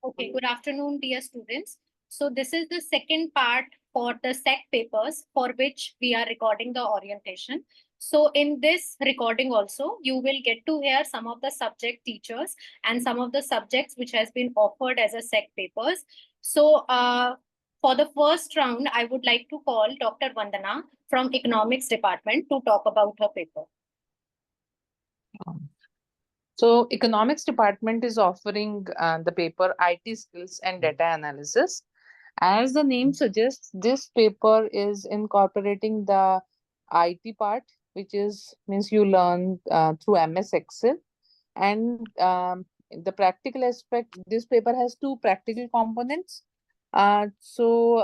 Okay, good afternoon, dear students. So this is the second part for the SEC papers for which we are recording the orientation. So in this recording also, you will get to hear some of the subject teachers and some of the subjects which has been offered as a SEC papers. So for the first round, I would like to call Dr. Vandana from Economics Department to talk about her paper. So economics department is offering the paper IT skills and data analysis. As the name suggests, this paper is incorporating the IT part, which is means you learn through MS Excel, and the practical aspect. This paper has two practical components. Through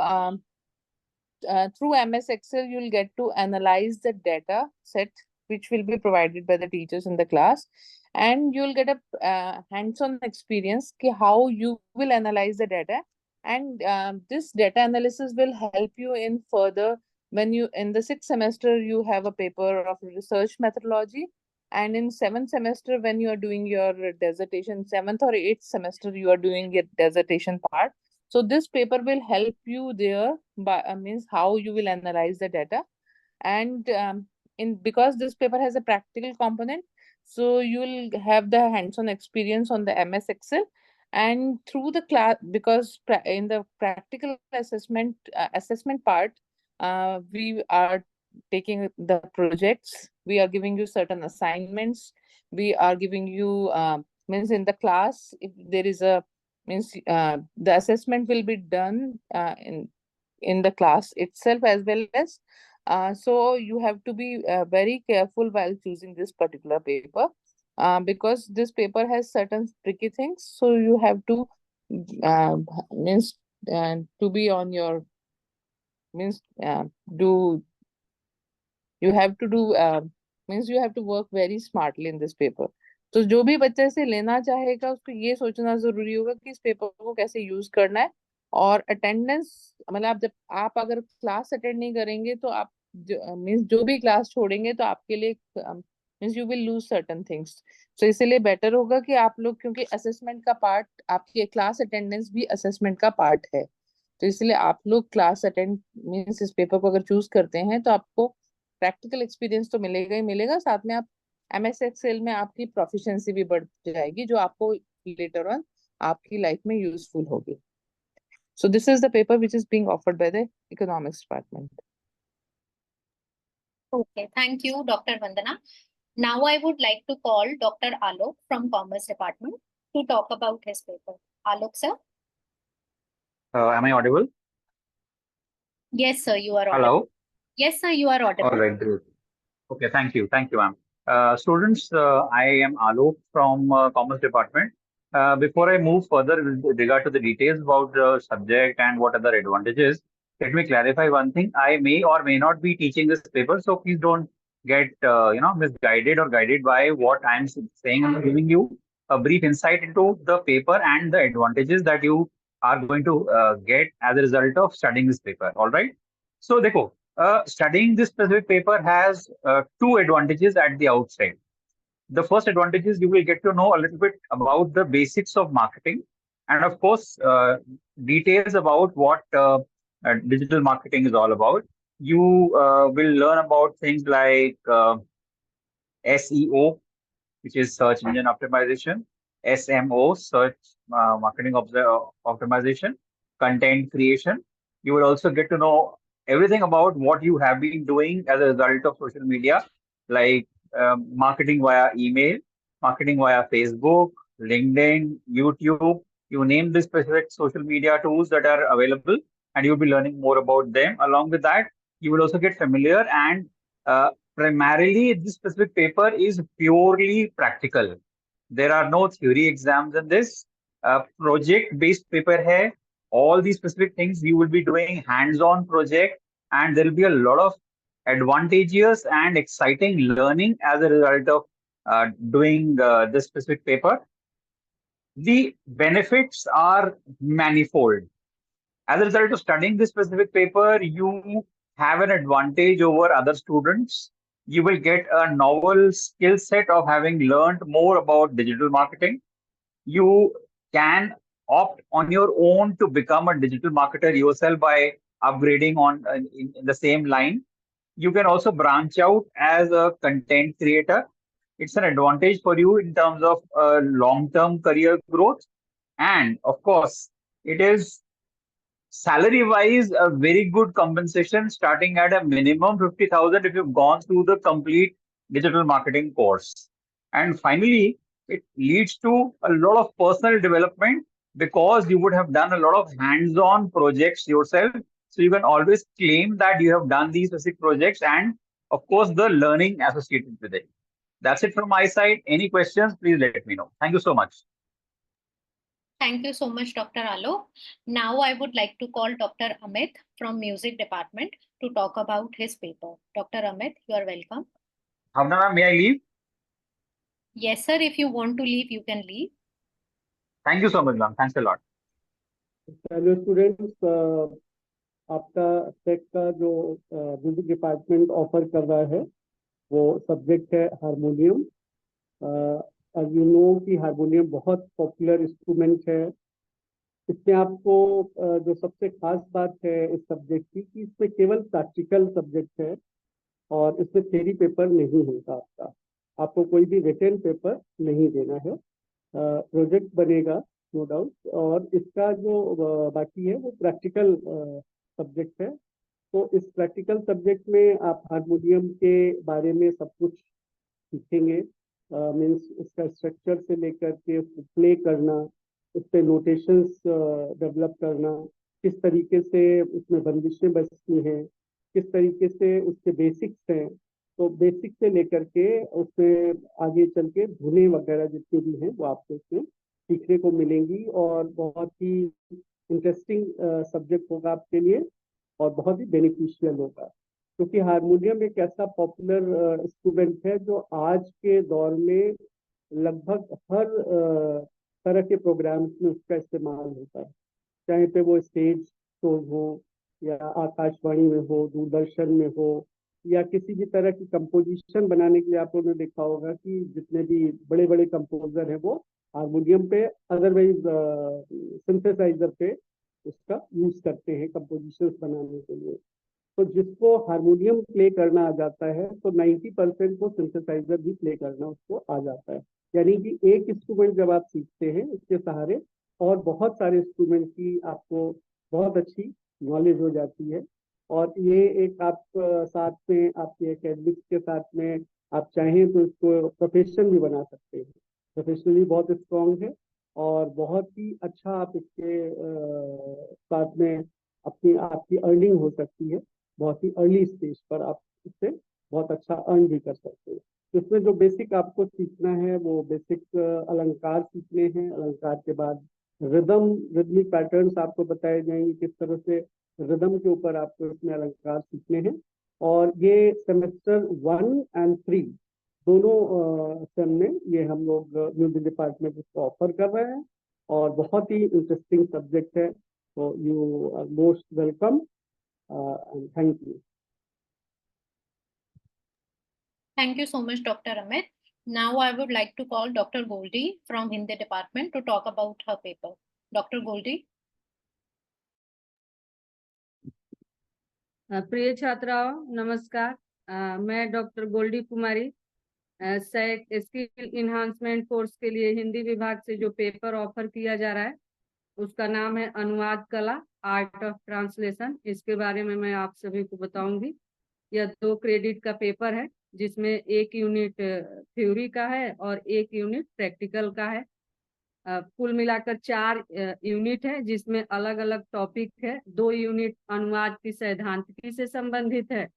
MS Excel, you'll get to analyze the data set which will be provided by the teachers in the class, and you'll get a hands-on experience how you will analyze the data, and this data analysis will help you in further when you in the sixth semester you have a paper of research methodology, and in seventh semester when you are doing your dissertation, seventh or eighth semester you are doing your dissertation part. So this paper will help you there by means how you will analyze the data, and in because this paper has a practical component, so you will have the hands-on experience on the MS Excel, and through the class because in the practical assessment part, we are taking the projects, we are giving you certain assignments, we are giving you means in the class if there is a means the assessment will be done in the class itself as well as so you have to be very careful while choosing this particular paper because this paper has certain tricky things, so you have to means to be on your means do you have to do means you have to work very smartly in this paper. तो जो भी बच्चे से लेना चाहेगा उसको ये सोचना जरूरी होगा कि इस पेपर को कैसे यूज करना है, और अटेंडेंस मतलब आप जब आप अगर क्लास अटेंड नहीं करेंगे तो आप मीन्स जो भी क्लास छोड़ेंगे तो आपके लिए means you will lose certain things. तो इसलिए बेटर होगा कि आप लोग क्योंकि असेसमेंट का पार्ट आपकी क्लास अटेंडेंस भी असेसमेंट का पार्ट है, तो इसलिए आप लोग क्लास अटेंड मीन्स इस पेपर को अगर चूज करते हैं तो आपको प्रैक्टिकल एक्सपीरियंस तो मिलेगा ही मिलेगा, साथ में आप MS Excel में आपकी प्रोफिशिएंसी भी बढ़ जाएगी जो आपको लेटर ऑन आपकी लाइफ में यूजफुल होगी। So this is the paper which is being offered by the economics department. Okay, thank you, Dr. Vandana. Now I would like to call Dr. Alok from Commerce Department to talk about his paper. Alok, sir? Am I audible? Yes, sir, you are audible. Hello? Yes, sir, you are audible. All right, great. Okay, thank you. Thank you, ma'am. Students, I am Alok from Commerce Department. Before I move further with regard to the details about the subject and what are the advantages, let me clarify one thing. I may or may not be teaching this paper, so please don't get misguided or guided by what I'm saying. I'm giving you a brief insight into the paper and the advantages that you are going to get as a result of studying this paper. All right. So, देखो, studying this specific paper has two advantages at the outset. The first advantage is you will get to know a little bit about the basics of marketing, and of course, details about what digital marketing is all about. You will learn about things like SEO, which is search engine optimization, SMO, search marketing optimization, content creation. You will also get to know everything about what you have been doing as a result of social media, like marketing via email, marketing via Facebook, LinkedIn, YouTube. You name the specific social media tools that are available, and you'll be learning more about them. Along with that, you will also get familiar and primarily this specific paper is purely practical. There are no theory exams in this. Project based paper hai. All these specific things you will be doing hands-on project, and there will be a lot of advantageous and exciting learning as a result of doing this specific paper. The benefits are manifold. As a result of studying this specific paper, you have an advantage over other students. You will get a novel skill set of having learned more about digital marketing. You can opt on your own to become a digital marketer yourself by upgrading on in the same line. You can also branch out as a content creator. It's an advantage for you in terms of long-term career growth. And of course, it is salary wise a very good compensation starting at a minimum 50,000 if you've gone through the complete digital marketing course. And finally, it leads to a lot of personal development because you would have done a lot of hands-on projects yourself. So you can always claim that you have done these specific projects and of course the learning associated with it. That's it from my side. Any questions, please let me know. Thank you so much. Thank you so much, Dr. Alok. Now I would like to call Dr. Amit from Music Department to talk about his paper. Dr. Amit, you are welcome. Bhavna ma'am, may I leave? Yes, sir. If you want to leave, you can leave. Thank you so much, ma'am. Thanks a lot. Hello students, आपका take का जो music department offer कर रहा है वो subject है harmonium. As you know कि harmonium बहुत पॉपुलर इंस्ट्रूमेंट है। इसमें आपको जो सबसे खास बात है इस सब्जेक्ट की कि इसमें केवल प्रैक्टिकल सब्जेक्ट है और इसमें थ्योरी पेपर नहीं होगा। आपको कोई भी रिटन पेपर नहीं देना है, प्रोजेक्ट बनेगा नो डाउट। और इसका जो बाकी है वो प्रैक्टिकल सब्जेक्ट है। तो इस प्रैक्टिकल सब्जेक्ट में आप हारमोनियम के बारे में सब कुछ सीखेंगे। मीन्स इसका स्ट्रक्चर से लेकर के उसको प्ले करना, उस पर नोटेशंस डेवलप करना, किस तरीके से उसमें बंदिशें बजती हैं, किस तरीके से उसके बेसिक्स हैं। तो बेसिक से लेकर के उसमें आगे चल के धुनें वगैरह जितनी भी हैं वो आपको इसमें सीखने को मिलेंगी और बहुत ही इंटरेस्टिंग सब्जेक्ट होगा आपके लिए और बहुत ही बेनिफिशियल होगा। क्योंकि हारमोनियम एक ऐसा पॉपुलर इंस्ट्रूमेंट है जो आज के दौर में लगभग हर तरह के प्रोग्राम्स में उसका इस्तेमाल होता है, चाहे पे वो स्टेज शोज हो या आकाशवाणी में हो, दूरदर्शन में हो या किसी भी तरह की कंपोजिशन बनाने के लिए। आप लोगों ने देखा होगा कि जितने भी बड़े बड़े कंपोजर हैं वो हारमोनियम पे अदरवाइज सिंथेसाइजर पे उसका यूज करते हैं कंपोजिशंस बनाने के लिए। तो जिसको हारमोनियम प्ले करना आ जाता है तो 90% को सिंथेसाइजर भी प्ले करना उसको आ जाता है। यानी कि एक इंस्ट्रूमेंट जब आप सीखते हैं उसके सहारे और बहुत सारे इंस्ट्रूमेंट की आपको बहुत अच्छी नॉलेज हो जाती है। और ये एक आप साथ में आपके एकेडमिक्स के साथ में आप चाहें तो इसको प्रोफेशन भी बना सकते हैं। प्रोफेशनली बहुत स्ट्रॉन्ग है और बहुत ही अच्छा आप इसके साथ में अपनी आपकी अर्निंग हो सकती है। बहुत ही अर्ली स्टेज पर आप इससे बहुत अच्छा अर्न भी कर सकते हैं। इसमें जो बेसिक आपको सीखना है वो बेसिक अलंकार सीखने हैं। अलंकार के बाद रिदमिक पैटर्न्स आपको बताए जाएंगे, किस तरह से रिदम के ऊपर आपको इसमें अलंकार सीखने हैं। और ये सेमेस्टर 1 और 3 दोनों सेम में ये हम लोग म्यूजिक डिपार्टमेंट इसको ऑफर कर रहे हैं और बहुत ही इंटरेस्टिंग सब्जेक्ट है। तो you are most welcome and thank you. Thank you so much, Dr. Amit. Now I would like to call Dr. Goldie from Hindi department to talk about her paper. Dr. Goldie. प्रिय छात्राओं नमस्कार। मैं doctor Goldy कुमारी sac skill enhancement course के लिए हिंदी विभाग से जो paper offer किया जा रहा है उसका नाम है अनुवाद कला, आर्ट ऑफ ट्रांसलेशन। इसके बारे में मैं आप सभी को बताऊंगी। यह 2 क्रेडिट का पेपर है जिसमें 1 यूनिट थ्योरी का है और 1 यूनिट प्रैक्टिकल का है। कुल मिलाकर 4 यूनिट है जिसमें अलग अलग टॉपिक है। 2 यूनिट अनुवाद की सैद्धांतिकी से संबंधित है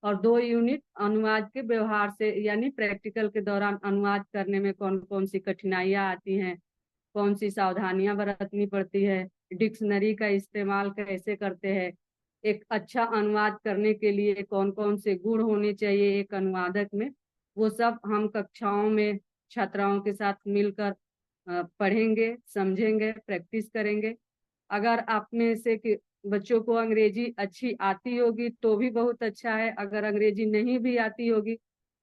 और 2 यूनिट अनुवाद के व्यवहार से, यानी प्रैक्टिकल के दौरान अनुवाद करने में कौन कौन सी कठिनाइयां आती हैं, कौन सी सावधानियां बरतनी पड़ती है, डिक्शनरी का इस्तेमाल कैसे करते हैं, एक अच्छा अनुवाद करने के लिए कौन कौन से गुण होने चाहिए एक अनुवादक में, वो सब हम कक्षाओं में छात्राओं के साथ मिलकर पढ़ेंगे, समझेंगे, प्रैक्टिस करेंगे। अगर आप में से कि बच्चों को अंग्रेजी अच्छी आती होगी तो भी बहुत अच्छा है। अगर अंग्रेजी नहीं भी आती होगी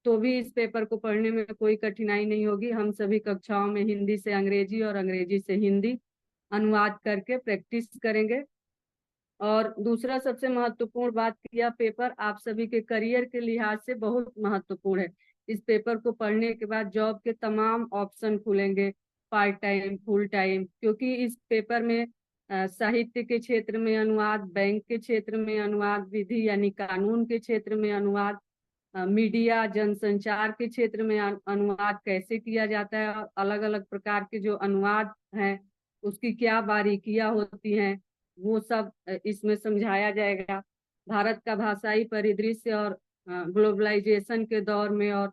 तो भी इस पेपर को पढ़ने में कोई कठिनाई नहीं होगी। हम सभी कक्षाओं में हिंदी से अंग्रेजी और अंग्रेजी से हिंदी अनुवाद करके प्रैक्टिस करेंगे। और दूसरा सबसे महत्वपूर्ण बात कि यह पेपर आप सभी के करियर के लिहाज से बहुत महत्वपूर्ण है। इस पेपर को पढ़ने के बाद जॉब के तमाम ऑप्शन खुलेंगे, पार्ट टाइम, फुल टाइम, क्योंकि इस पेपर में साहित्य के क्षेत्र में अनुवाद, बैंक के क्षेत्र में अनुवाद, विधि यानी कानून के क्षेत्र में अनुवाद, मीडिया जनसंचार के क्षेत्र में अनुवाद कैसे किया जाता है, और अलग अलग प्रकार के जो अनुवाद हैं उसकी क्या बारीकियां होती हैं, वो सब इसमें समझाया जाएगा। भारत का भाषाई परिदृश्य और ग्लोबलाइजेशन के दौर में और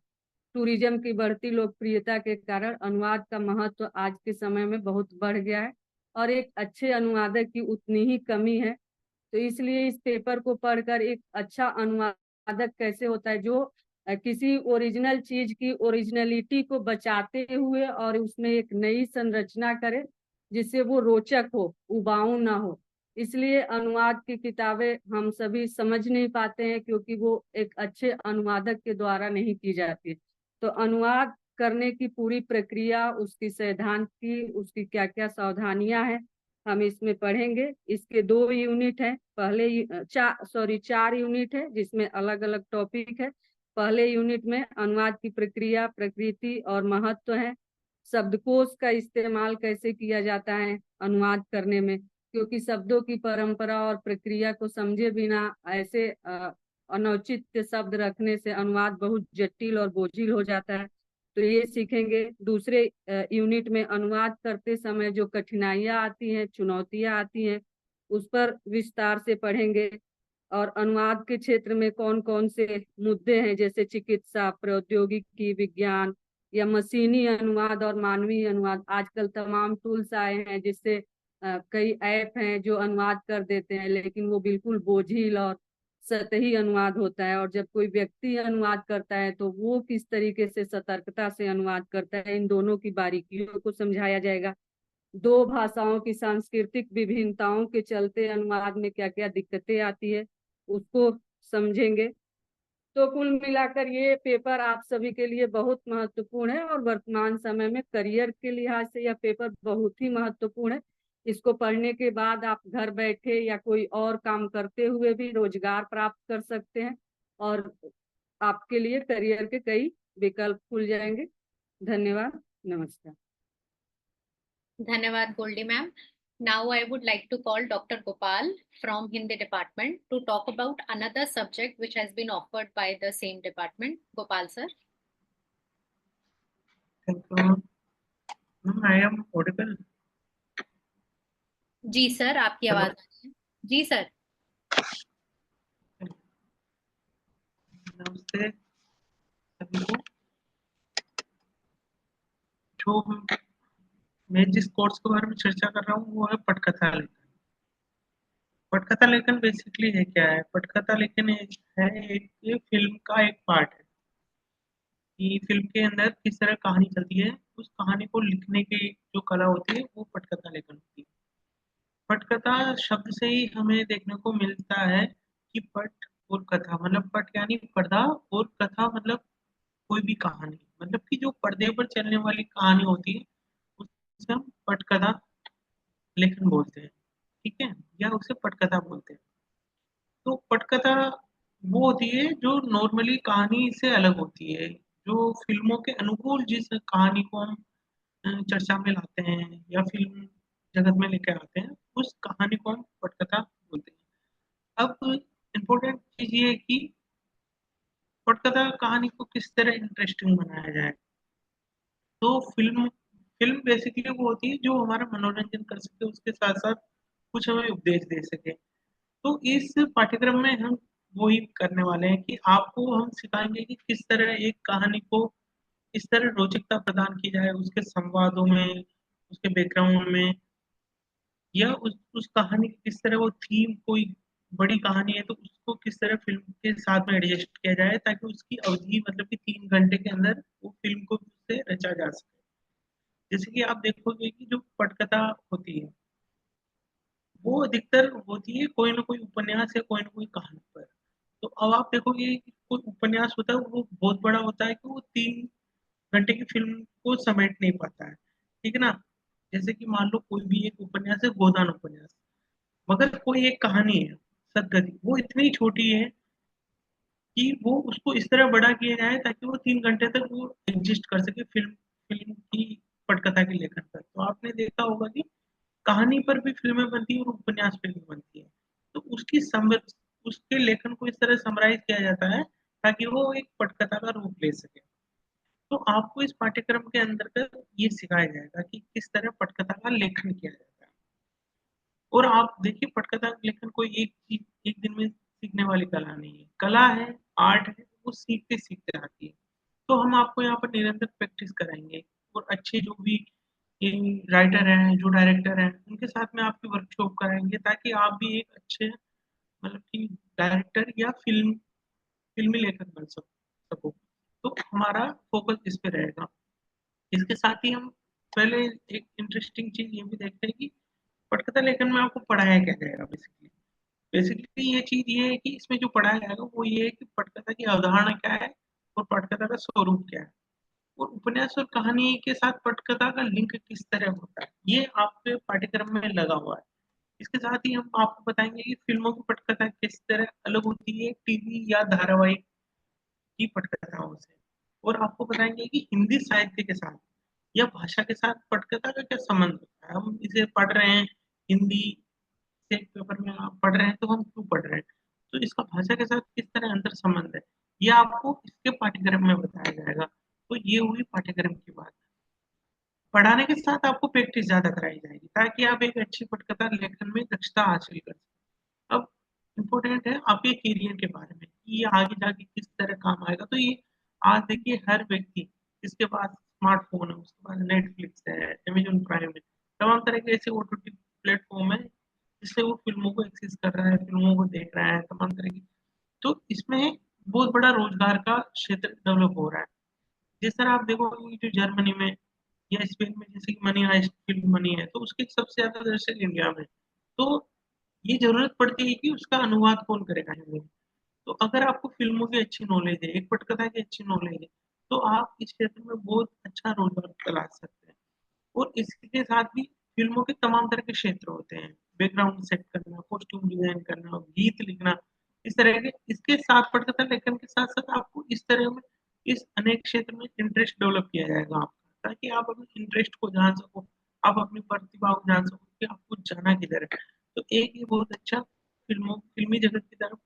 टूरिज्म की बढ़ती लोकप्रियता के कारण अनुवाद का महत्व आज के समय में बहुत बढ़ गया है और एक अच्छे अनुवादक की उतनी ही कमी है। तो इसलिए इस पेपर को पढ़कर एक अच्छा अनुवादक कैसे होता है, जो किसी ओरिजिनल चीज की ओरिजिनलिटी को बचाते हुए और उसमें एक नई संरचना करे जिससे वो रोचक हो, उबाऊ ना हो। इसलिए अनुवाद की किताबें हम सभी समझ नहीं पाते हैं क्योंकि वो एक अच्छे अनुवादक के द्वारा नहीं की जाती। तो अनुवाद करने की पूरी प्रक्रिया, उसकी सैद्धांत की, उसकी क्या क्या सावधानियां हैं, हम इसमें पढ़ेंगे। इसके 2 यूनिट है, चार यूनिट है जिसमें अलग अलग टॉपिक है। पहले यूनिट में अनुवाद की प्रक्रिया, प्रकृति और महत्व है। शब्दकोश का इस्तेमाल कैसे किया जाता है अनुवाद करने में, क्योंकि शब्दों की परंपरा और प्रक्रिया को समझे बिना ऐसे अनौचित्य शब्द रखने से अनुवाद बहुत जटिल और बोझिल हो जाता है। तो ये सीखेंगे। दूसरे यूनिट में अनुवाद करते समय जो कठिनाइयां आती हैं, चुनौतियां आती हैं, उस पर विस्तार से पढ़ेंगे। और अनुवाद के क्षेत्र में कौन कौन से मुद्दे हैं, जैसे चिकित्सा, प्रौद्योगिकी, विज्ञान या मशीनी अनुवाद और मानवीय अनुवाद। आजकल तमाम टूल्स आए हैं जिससे कई ऐप हैं जो अनुवाद कर देते हैं, लेकिन वो बिल्कुल बोझिल और सतही अनुवाद होता है। और जब कोई व्यक्ति अनुवाद करता है तो वो किस तरीके से सतर्कता से अनुवाद करता है, इन दोनों की बारीकियों को समझाया जाएगा। 2 भाषाओं की सांस्कृतिक विभिन्नताओं के चलते अनुवाद में क्या क्या दिक्कतें आती है उसको समझेंगे। तो कुल मिलाकर ये पेपर आप सभी के लिए बहुत महत्वपूर्ण है और वर्तमान समय में करियर के लिहाज से यह पेपर बहुत ही महत्वपूर्ण है। इसको पढ़ने के बाद आप घर बैठे या कोई और काम करते हुए भी रोजगार प्राप्त कर सकते हैं और आपके लिए करियर के कई विकल्प खुल जाएंगे। धन्यवाद, नमस्कार। धन्यवाद Goldie ma'am. Now I would like to call Dr. Gopal from Hindi department to talk about another subject which has been offered by the same department. Gopal sir. Thank you, ma'am. I am audible. जी sir, आपकी आवाज आ रही है. जी sir. नमस्ते सभी को। जो मैं जिस कोर्स के बारे में चर्चा कर रहा हूँ वो है पटकथा लेखन। पटकथा लेखन बेसिकली है क्या है? पटकथा लेखन एक फिल्म का एक पार्ट है कि फिल्म के अंदर किस तरह कहानी चलती है, उस कहानी को लिखने की जो कला होती है वो पटकथा लेखन होती है। पटकथा शब्द से ही हमें देखने को मिलता है कि पट और कथा, मतलब पट यानी पर्दा और कथा मतलब कोई भी कहानी, मतलब कि जो पर्दे पर चलने वाली कहानी होती है उसे हम पटकथा लेखन बोलते हैं, ठीक है, या उसे पटकथा बोलते हैं। तो पटकथा वो होती है जो नॉर्मली कहानी से अलग होती है, जो फिल्मों के अनुकूल जिस कहानी को हम चर्चा में लाते हैं या फिल्म जगत में लेकर आते हैं, उस कहानी को हम पटकथा बोलते हैं। अब इम्पोर्टेंट चीज ये है कि पटकथा कहानी को किस तरह इंटरेस्टिंग बनाया जाए। तो फिल्म फिल्म बेसिकली वो होती है जो हमारा मनोरंजन कर सके, उसके साथ साथ कुछ हमें उपदेश दे सके। तो इस पाठ्यक्रम में हम वही करने वाले हैं कि आपको हम सिखाएंगे कि किस तरह एक कहानी को किस तरह रोचकता प्रदान की जाए, उसके संवादों में, उसके बैकग्राउंड में, या उस कहानी की किस तरह वो थीम, कोई बड़ी कहानी है तो उसको किस तरह फिल्म के साथ में एडजस्ट किया जाए ताकि उसकी अवधि मतलब कि 3 घंटे के अंदर वो फिल्म को उससे रचा जा सके। जैसे कि आप देखोगे कि जो पटकथा होती है वो अधिकतर होती है कोई ना कोई उपन्यास या कोई ना कोई कहानी पर। तो अब आप देखोगे कि कोई उपन्यास होता है वो बहुत बड़ा होता है कि वो 3 घंटे की फिल्म को समेट नहीं पाता है, ठीक है ना। जैसे कि मान लो कोई भी एक उपन्यास है, गोदान उपन्यास, मगर कोई एक कहानी है सदगति, वो इतनी छोटी है कि वो उसको इस तरह बड़ा किया जाए ताकि वो 3 घंटे तक वो एग्जिस्ट कर सके फिल्म फिल्म की पटकथा के लेखन पर। तो आपने देखा होगा कि कहानी पर भी फ़िल्में बनती हैं और उपन्यास पे भी बनती हैं। तो उसके लेखन को इस तरह समराइज़ किया जाता है ताकि वो एक पटकथा का रूप ले सके। तो आपको इस पाठ्यक्रम के अंतर्गत ये सिखाया जाएगा कि किस तरह पटकथा का लेखन किया जाता है। और आप देखिए पटकथा लेखन कोई एक दिन में सीखने वाली कला नहीं है। कला है, आर्ट है, वो सीखते-सीखते आती है। तो हम आपको यहाँ पर निरंतर प्रैक्टिस कराएँगे और अच्छे जो भी ये राइटर हैं, जो डायरेक्टर हैं, उनके साथ में आपकी वर्कशॉप कराएँगे ताकि आप भी एक अच्छे मतलब कि डायरेक्टर या फ़िल्मी लेखक बन सको। तो हमारा फ़ोकस इस पे रहेगा। इसके साथ ही हम पहले एक इंटरेस्टिंग चीज़ ये भी देखते हैं कि पटकथा लेखन में आपको पढ़ाया क्या जाएगा बेसिकली। बेसिकली ये चीज़ ये है कि इसमें जो पढ़ाया जाएगा वो ये है कि पटकथा की अवधारणा क्या है और पटकथा का स्वरूप क्या है और उपन्यास और कहानी के साथ पटकथा का लिंक किस तरह होता है, ये आपके पाठ्यक्रम में लगा हुआ है। इसके साथ ही हम आपको बताएँगे कि फ़िल्मों की पटकथा किस तरह अलग होती है टीवी या धारावाहिक की पटकथाओं से और आपको बताएँगे कि हिंदी साहित्य के साथ या भाषा के साथ पटकथा का क्या संबंध होता है। हम इसे पढ़ रहे हैं, हिंदी से पेपर में आप पढ़ रहे हैं तो हम क्यों पढ़ रहे हैं? तो इसका भाषा के साथ किस तरह अंतर संबंध है, ये आपको इसके पाठ्यक्रम में बताया जाएगा। तो ये हुई पाठ्यक्रम की बात। पढ़ाने के साथ आपको प्रैक्टिस ज़्यादा कराई जाएगी ताकि आप एक अच्छी पटकथा लेखन में दक्षता हासिल कर सकें। अब इम्पोर्टेंट है आपके करियर के बारे में कि ये आगे जाके किस तरह काम आएगा। तो ये आज देखिए हर व्यक्ति जिसके पास स्मार्टफ़ोन है, उसके पास नेटफ्लिक्स है, अमेज़न प्राइम है, तमाम तरह के ऐसे ओटीटी प्लेटफ़ॉर्म है, जिससे वो फ़िल्मों को एक्सेस कर रहा है, फ़िल्मों को देख रहा है, तमाम तरह की। तो इसमें बहुत बड़ा रोज़गार का क्षेत्र डेवलप हो रहा है। जिस तरह आप देखोगे कि जो जर्मनी में या स्पेन में जैसे कि मनी हाइस्ट फ़िल्म बनी है, तो उसके सबसे ज़्यादा दर्शक इंडिया में। तो ये ज़रूरत पड़ती है कि उसका अनुवाद कौन करेगा हिंदी में। तो अगर आपको फ़िल्मों की अच्छी नॉलेज है, एक पटकथा की अच्छी नॉलेज है, तो आप इस क्षेत्र में बहुत अच्छा रोज़गार तलाश सकते हैं। और इसके साथ भी फ़िल्मों के तमाम तरह के क्षेत्र होते हैं। बैकग्राउंड सेट करना, कॉस्ट्यूम डिज़ाइन करना, गीत लिखना, इस तरह के इसके साथ पटकथा लेखन के साथ-साथ आपको इस तरह में इस अनेक क्षेत्र में इंटरेस्ट डेवलप किया जाएगा आपका, ताकि आप अपने इंटरेस्ट को जान सको, आप अपनी प्रतिभा को जान सको कि आपको जाना किधर है। तो एक ये बहुत अच्छा फ़िल्मी जगत की तरफ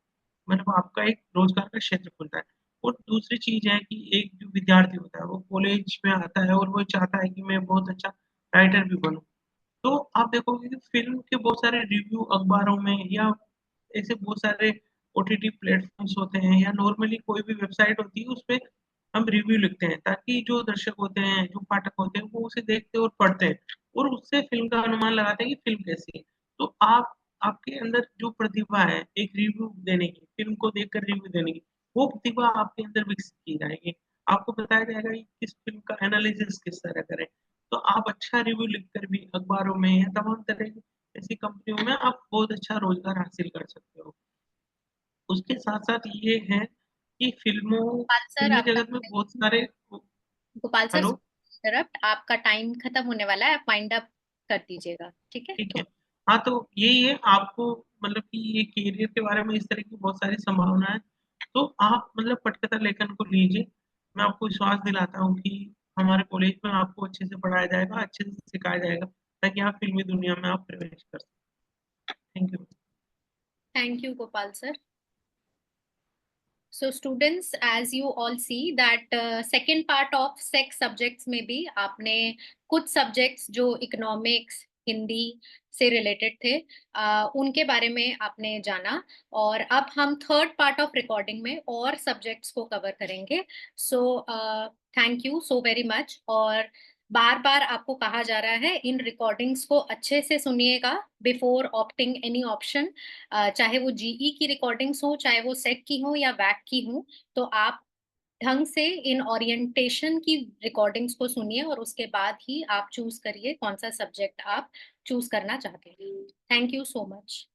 मतलब आपका एक रोज़गार का क्षेत्र खुलता है। और दूसरी चीज़ है कि एक जो विद्यार्थी होता है, वो कॉलेज में आता है और वो चाहता है कि मैं बहुत अच्छा राइटर भी बनूँ। तो आप देखोगे कि फ़िल्म के बहुत सारे रिव्यू अखबारों में या ऐसे बहुत सारे ओटीटी प्लेटफ़ॉर्म्स होते हैं या नॉर्मली कोई भी वेबसाइट होती है, उसपे हम रिव्यू लिखते हैं ताकि जो दर्शक होते हैं, जो पाठक होते हैं, वो उसे देखते और पढ़ते हैं और उससे फ़िल्म का अनुमान लगाते हैं कि फ़िल्म कैसी है। तो आपके अंदर जो प्रतिभा है, एक रिव्यू देने की, फ़िल्म को देखकर रिव्यू देने की, वो प्रतिभा आपके अंदर विकसित की जाएगी। आपको बताया जाएगा कि किस फ़िल्म का एनालिसिस किस तरह करें। तो आप अच्छा रिव्यू लिखकर भी अखबारों में या तमाम तरह की ऐसी कंपनियों में आप बहुत अच्छा रोज़गार हासिल कर सकते हो। उसके साथ-साथ ये है कि गोपाल सर फ़िल्मी आपका जगत में बहुत सारे गोपाल सर हेलो, इंटरप्ट, आपका टाइम खत्म होने वाला है, आप वाइंड अप कर दीजिएगा, ठीक है? ठीक है। हाँ, तो यही है आपको मतलब कि ये करियर के बारे में इस तरह की बहुत सारी संभावना है। तो आप मतलब पटकथा लेखन को लीजिए। मैं आपको विश्वास दिलाता हूँ कि हमारे कॉलेज में आपको अच्छे से पढ़ाया जाएगा, अच्छे से सिखाया जाएगा, ताकि आप फ़िल्मी दुनिया में आप प्रवेश कर सकें। Thank you. Thank you Gopal sir. So students, as you all see that second part of sex subjects में भी आपने कुछ subjects जो economics, हिंदी से related थे, उनके बारे में आपने जाना और अब हम third part of recording में और subjects को cover करेंगे. So thank you so very much और बार बार आपको कहा जा रहा है इन रिकॉर्डिंग्स को अच्छे से सुनिएगा बिफोर ऑप्टिंग एनी ऑप्शन, चाहे वो जीई की रिकॉर्डिंग्स हो, चाहे वो सेट की हो या वैक की हो, तो आप ढंग से इन ओरिएंटेशन की रिकॉर्डिंग्स को सुनिए और उसके बाद ही आप चूज करिए कौन सा सब्जेक्ट आप चूज करना चाहते हैं। Thank you so much.